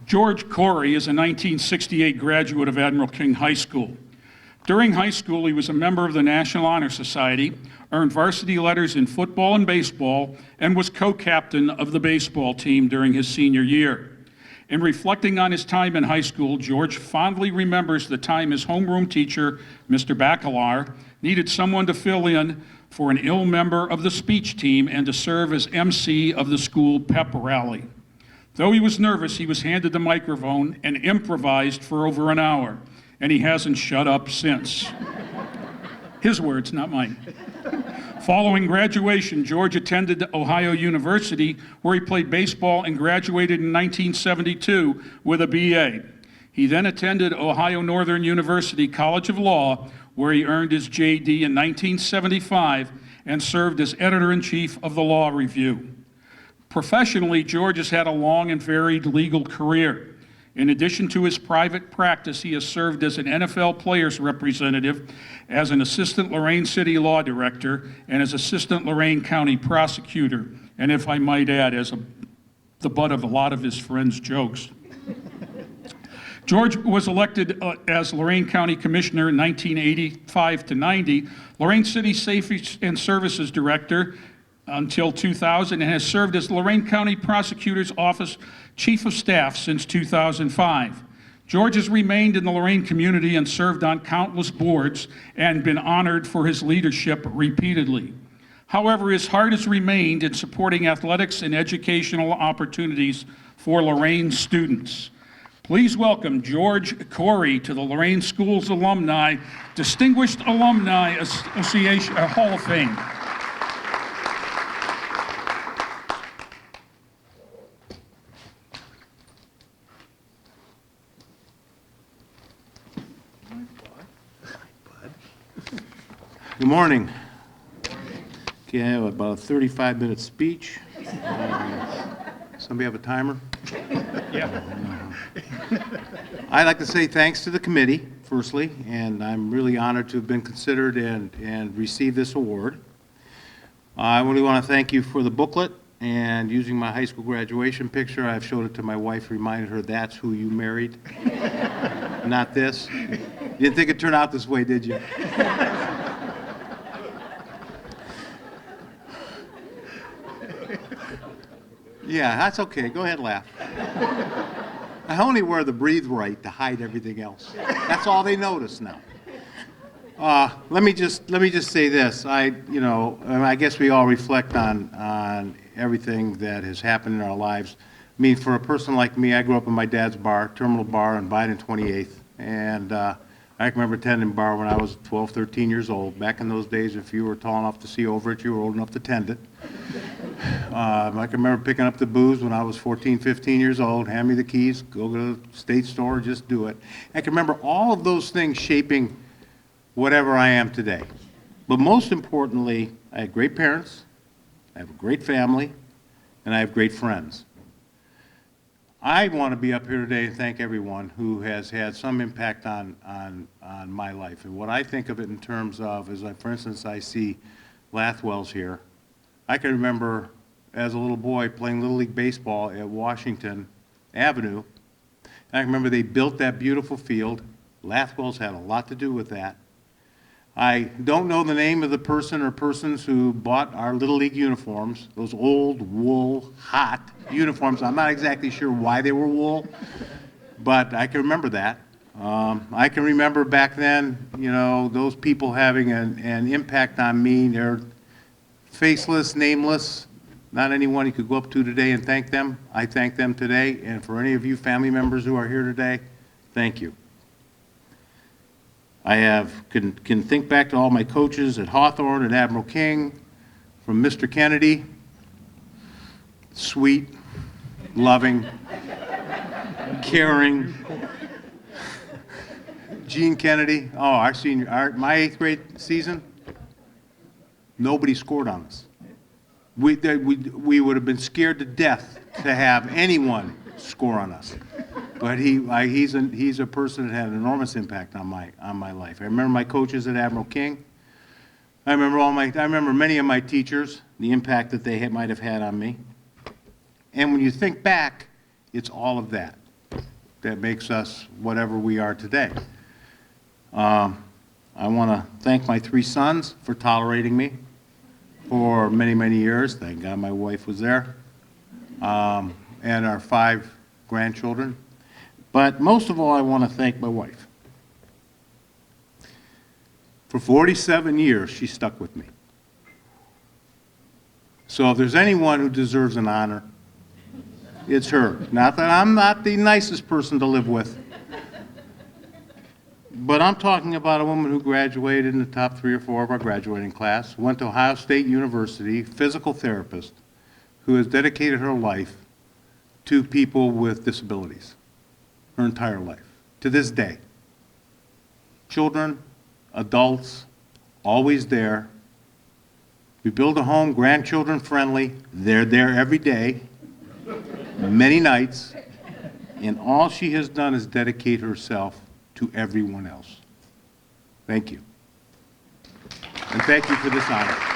George Koury is a 1968 graduate of Admiral King High School. During high school, he was a member of the National Honor Society, earned varsity letters in football and baseball, and was co-captain of the baseball team during his senior year. In reflecting on his time in high school, George fondly remembers the time his homeroom teacher, Mr. Bacalar, needed someone to fill in for an ill member of the speech team and to serve as MC of the school pep rally. Though he was nervous, he was handed the microphone and improvised for over an hour, and he hasn't shut up since. His words, not mine. Following graduation, George attended Ohio University, where he played baseball and graduated in 1972 with a BA. He then attended Ohio Northern University College of Law, where he earned his JD in 1975 and served as editor-in-chief of the Law Review. Professionally, George has had a long and varied legal career. In addition to his private practice, he has served as an NFL players representative, as an assistant Lorain City Law Director, and as assistant Lorain County prosecutor, and if I might add, as the butt of a lot of his friends' jokes. George was elected as Lorain County Commissioner in 1985 to 90, Lorain City Safety and Services Director until 2000, and has served as Lorain County Prosecutor's Office Chief of Staff since 2005. George has remained in the Lorain community and served on countless boards and been honored for his leadership repeatedly. However, his heart has remained in supporting athletics and educational opportunities for Lorain students. Please welcome George Koury to the Lorain Schools Alumni, Distinguished Alumni Association Hall of Fame. Good morning. Okay, I have about a 35-minute speech. Somebody have a timer? Yeah. I'd like to say thanks to the committee, firstly, and I'm really honored to have been considered and receive this award. I really want to thank you for the booklet and using my high school graduation picture. I've showed it to my wife, reminded her that's who you married, not this. You didn't think it turned out this way, did you? Yeah, that's okay. Go ahead and laugh. I only wear the breathe right to hide everything else. That's all they notice now. Let me just say this. I guess we all reflect on everything that has happened in our lives. I mean, for a person like me, I grew up in my dad's bar, Terminal Bar on Vine and 28th, and I can remember attending bar when I was 12, 13 years old. Back in those days, if you were tall enough to see over it, you were old enough to tend it. I can remember picking up the booze when I was 14, 15 years old, hand me the keys, go to the state store, just do it. I can remember all of those things shaping whatever I am today. But most importantly, I had great parents, I have a great family, and I have great friends. I want to be up here today and thank everyone who has had some impact on my life. And what I think of it in terms of is, for instance, I see Lathwell's here. I can remember as a little boy playing Little League Baseball at Washington Avenue. And I remember they built that beautiful field. Lathwell's had a lot to do with that. I don't know the name of the person or persons who bought our Little League uniforms, those old wool, hot uniforms. I'm not exactly sure why they were wool, but I can remember that. I can remember back then, those people having an impact on me. They're faceless, nameless, not anyone you could go up to today and thank them. I thank them today, and for any of you family members who are here today, thank you. I can think back to all my coaches at Hawthorne and Admiral King, from Mr. Kennedy, sweet, loving, caring. Gene Kennedy, my 8th grade season, nobody scored on us. We would have been scared to death to have anyone score on us. But he's a person that had an enormous impact on my life. I remember my coaches at Admiral King. I remember many of my teachers, the impact that they might have had on me. And when you think back, it's all of that. that makes us whatever we are today. I want to thank my 3 sons for tolerating me for many, many years. Thank God my wife was there. And our 5 grandchildren. But most of all, I want to thank my wife. For 47 years, she stuck with me. So if there's anyone who deserves an honor, it's her. Not that I'm not the nicest person to live with, but I'm talking about a woman who graduated in the top 3 or 4 of our graduating class, went to Ohio State University, physical therapist, who has dedicated her life to people with disabilities, her entire life, to this day. Children, adults, always there. We build a home, grandchildren friendly. They're there every day, many nights, and all she has done is dedicate herself to everyone else. Thank you. And thank you for this honor.